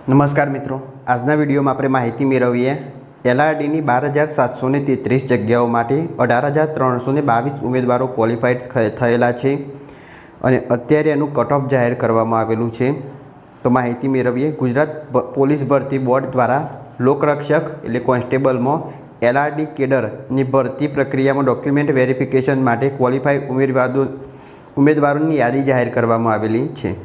नमस्कार मित्रों, आजना विडियो में आपणे माहिती मेळवीए एलआरडी 12,733 जग्याओं माटे 18,322 उम्मीदवारों क्वॉलिफाइड थयेला छे अने अत्यारे एनुं कट ऑफ जाहेर करवामां आवेलुं छे। तो माहिती मेळवीए गुजरात पोलीस भरती बोर्ड द्वारा लोकरक्षक एटले कोन्स्टेबल में एलआरडी केडरनी भरती प्रक्रिया में डॉक्यूमेंट वेरिफिकेशन माटे क्वॉलिफाइड उम्मीदवारों यादी जाहेर करवामां आवेली छे।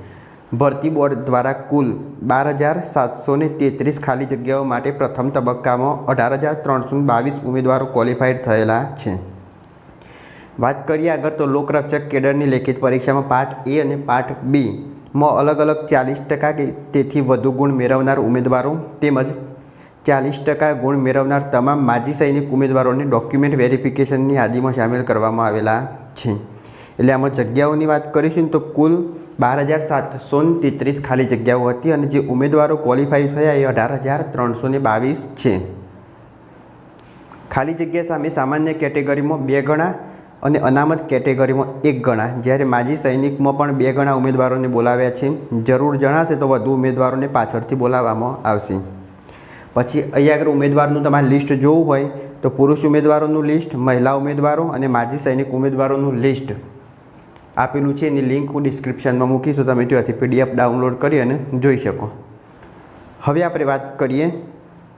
भर्ती बोर्ड द्वारा कुल 12,733 खाली जग्याओं माटे प्रथम तबक्का में 18,322 उम्मीदवारों क्वॉलिफाइड थयेला छे। बात करिए आगे तो लोकरक्षक केडरनी लेखित परीक्षा में पार्ट ए और पार्ट बी में अलग अलग 40% के तेथी वधु गुण मेळवनार उम्मीदवारों तेमज 40% गुण मेळवनार तमाम माजी सैनिक उम्मीदवारों ने डॉक्यूमेंट वेरिफिकेशन की यादी में शामिल करवामां आवेला छे। एटले आमां जग्याओनी बात करीशुं तो कुल 12,733 खाली जग्याओं हती अने जे उम्मीदवारों क्वॉलिफाई थया ए 18,322 छे। खाली जग्या सामे सामान्य केटेगरी में 2 गणा अने अनामत केटेगरी में 1 गणा ज्यारे माजी सैनिक में पण 2 गणा उम्मीदवारों ने बोलाव्या छे। जरूर जणाशे तो वधु उम्मीदवारों ने पाछळथी बोलाववामां आवशे। पछी अहींया आगळ उम्मीदवारोनुं तमारे लिस्ट जोवुं होय तो पुरुष उम्मीदवारोनुं लिस्ट, महिला उम्मीदवारों अने माजी सैनिक उम्मीदवारोनुं लिस्ट आपेलू है। एनी लिंक डिस्क्रिप्शन में मूकीशुं, तमे त्याथी पीडीएफ डाउनलॉड करी अने जोई शको। हवे आपणे वात करीए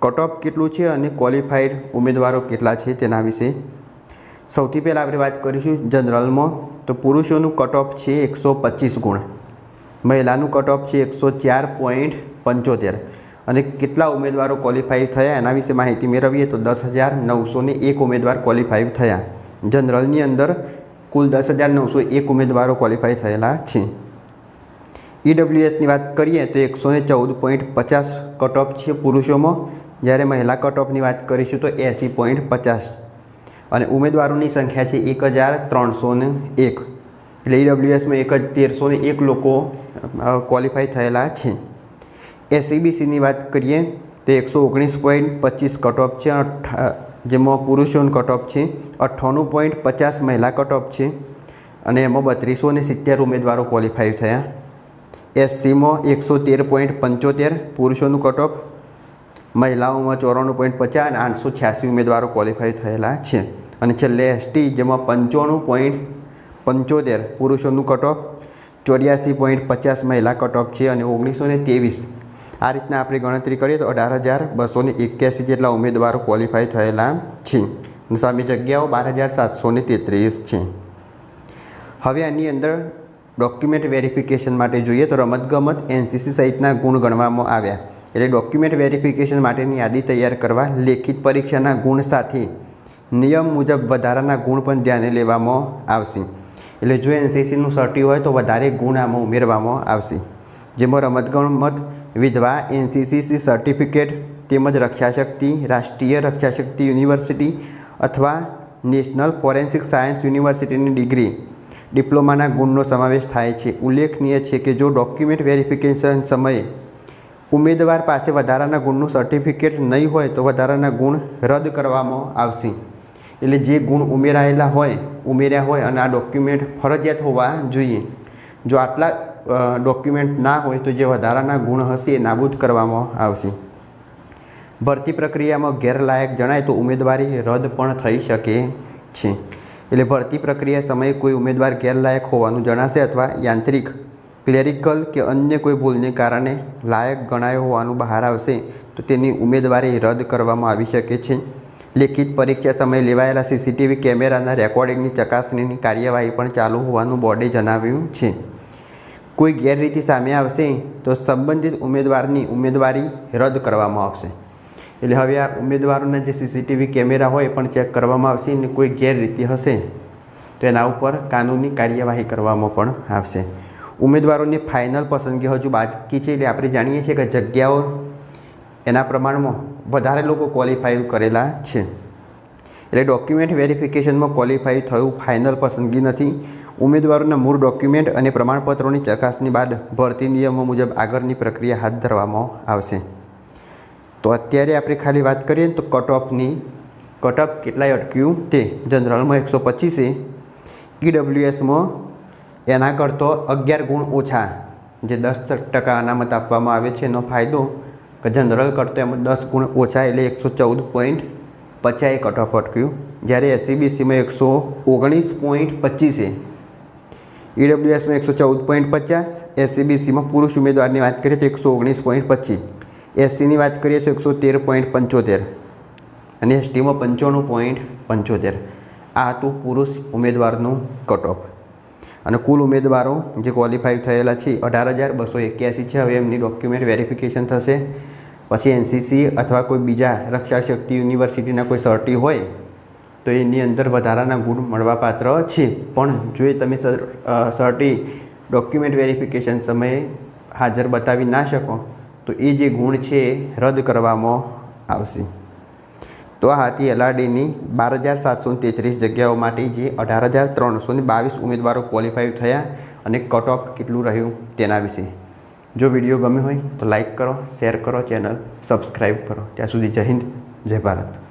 कट ऑफ केटलुं छे अने क्वॉलिफाइड उम्मीदवारों केटला छे तेना विषे। सौथी पहेला आपणे वात करीशुं जनरल में तो पुरुषोनुं कट ऑफ छे 125 गुण, महिलानुं कट ऑफ छे 104.75 अने केटला उम्मीदवारों क्वॉलिफाई थया एना विषे माहिती मेळवीए तो 10,901 उम्मीदवार क्वॉलिफाई थया। जनरलनी अंदर कुल 10,901 उम्मीदवारों क्वॉलिफाई थयेला छे। ईडब्ल्यूएसनी बात करिए तो 114.50 कट ऑफ छे पुरुषों में, ज्यारे महिला कट ऑफनी बात करीशुं तो 80.50 अने उम्मीदवारों संख्या है 1,301। एटले ईडब्ल्यूएस में 1,301 लोग क्वॉलिफाई थयेला छे। एसईबीसी बात करिए तो 119.25 कट ऑफ है, जेमां पुरुषों कट ऑफ है 98.50 महिला कट ऑफ है और एम 3270 उम्मीदवारों क्वॉलिफाई थया। एससी में 113.75 पुरुषों कट ऑफ, महिलाओं में 94.50 और 886 उम्मीदवारों क्वॉलिफाई थयेला छे। अने छेल्ले एसटी जेमां 95.75 पुरुषों कट ऑफ, 84.50 महिला कट ऑफ है और 1923 आ रीतना आपणे गणतरी करीए तो 18,281 जेटला उम्मीदवारों क्वॉलिफाई थयेला छे। सामे जग्याओ 12,733 छे। हवे आनी अंदर डॉक्यूमेंट वेरिफिकेशन माटे जोईए तो रमतगमत, एनसीसी सहितना गुण गणवामां आव्या। एटले डॉक्यूमेंट वेरिफिकेशन माटेनी यादी तैयार करवा लेखित परीक्षाना गुण साथे नियम मुजब वधाराना गुण पण ध्याने लेवामां आवशे। एटले जो एनसीसीनुं सर्टी होय तो वधारे गुण आमां उमेरवामां आवशे, जेमां रमतगमत, विधवा, एनसीसी सर्टिफिकेट तेमज रक्षाशक्ति, राष्ट्रीय रक्षाशक्ति यूनिवर्सिटी अथवा national forensic science university degree, डिप्लोमाना गुणनो समावेश थाय छे। उल्लेखनीय है कि जो डॉक्यूमेंट वेरिफिकेशन समय उम्मीदवार पासे वधाराना गुणનું सर्टिफिकेट नहीं होय तो वधाराना गुण रद्द करवामां आवशे। एटले जे गुण उमेरायेला होय, उमेर्या होय अने आ डॉक्यूमेंट फरजियात होवा जोईए। जो आटला डॉक्यूमेंट ना होय तो जे वधाराना गुण हशे नाबूद करवामां आवशे। भर्ती प्रक्रिया में गैरलायक जणाय तो उम्मीदवारी रद्द पण थई शके छे। एटले भर्ती प्रक्रिया समये कोई उम्मीदवार गैरलायक होवानुं जणाशे अथवा यांत्रिक, क्लेरिकल के अन्य कोई भूलने कारणे लायक गणायो होवानुं बहार आवशे तो तेनी उम्मीदवारी रद्द करवामां आवी शके छे। लिखित परीक्षा समय लेवायेला सीसीटीवी केमेराना रेकॉर्डिंगनी चकासणीनी कार्यवाही पण चालू होवानुं बोर्डे जणाव्युं छे। कोई गैररीति सामे आवशे तो संबंधित उम्मीदवारनी उम्मीदवारी रद्द करवामां आवशे। एटले हवे आ उम्मीदवारोना जे सीसीटीवी केमेरा होय पण चेक करवामां आवशे अने कोई गैररीति हशे तो एना उपर कानूनी कार्यवाही करवामां पण आवशे। उम्मीदवारोनी फाइनल पसंदगी हजू बाकी छे, एटले आपणे जाणीए छीए के जग्याओ एना प्रमाणमां वधारे लोको क्वॉलिफाई करेला छे। एटले डॉक्यूमेंट वेरिफिकेशन में क्वॉलिफाई थयुं फाइनल पसंदगी नथी। उम्मीदवारोना मूळ डॉक्यूमेंट और प्रमाणपत्रों की चकासणी बाद भर्ती नियमों मुजब आगळनी प्रक्रिया हाथ धरवामां आवशे। तो अत्यारे आपणे खाली बात करीए तो कट ऑफ केटलाय अटक्युं ते जनरल में 125 है, ईडब्ल्यूएस में एना करतो 11 गुण ओछा जे 10% अनामत आपवामां आवे छे एनो फायदो કે જનરલ કરતાં એમાં 10 ગુણ ઓછા એટલે 114.50 કટ ઓફ અટક્યું. જ્યારે SCBCમાં 119.25 EWSમાં 114.50, SCBCમાં પુરુષ ઉમેદવારની વાત કરીએ તો 119.25, SCની વાત કરીએ તો 113.75 અને STમાં 95.75. આ હતું પુરુષ ઉમેદવારનું કટ ઓફ. અને કુલ ઉમેદવારો જે ક્વોલિફાઈ થયેલા છે 18,281 છે. હવે એમની ડોક્યુમેન્ટ વેરિફિકેશન થશે. પછી NCC અથવા કોઈ બીજા રક્ષા શક્તિ યુનિવર્સિટીના કોઈ સર્ટી હોય તો એની અંદર વધારાના ગુણ મળવાપાત્ર છે. પણ જો એ તમે સર્ટી ડોક્યુમેન્ટ વેરિફિકેશન સમયે હાજર બતાવી ના શકો તો એ જે ગુણ છે એ રદ કરવામાં આવશે. તો આ હતી LRDની 12,733 જગ્યાઓ માટે જે 18,322 ઉમેદવારો ક્વોલિફાઈ થયા અને કટ ઓફ કેટલું રહ્યું તેના વિશે. જો વિડીયો ગમ્યો હોય તો લાઈક કરો, શેર કરો, ચેનલ સબસ્ક્રાઈબ કરો. ત્યાં સુધી જય હિન્દ, જય ભારત.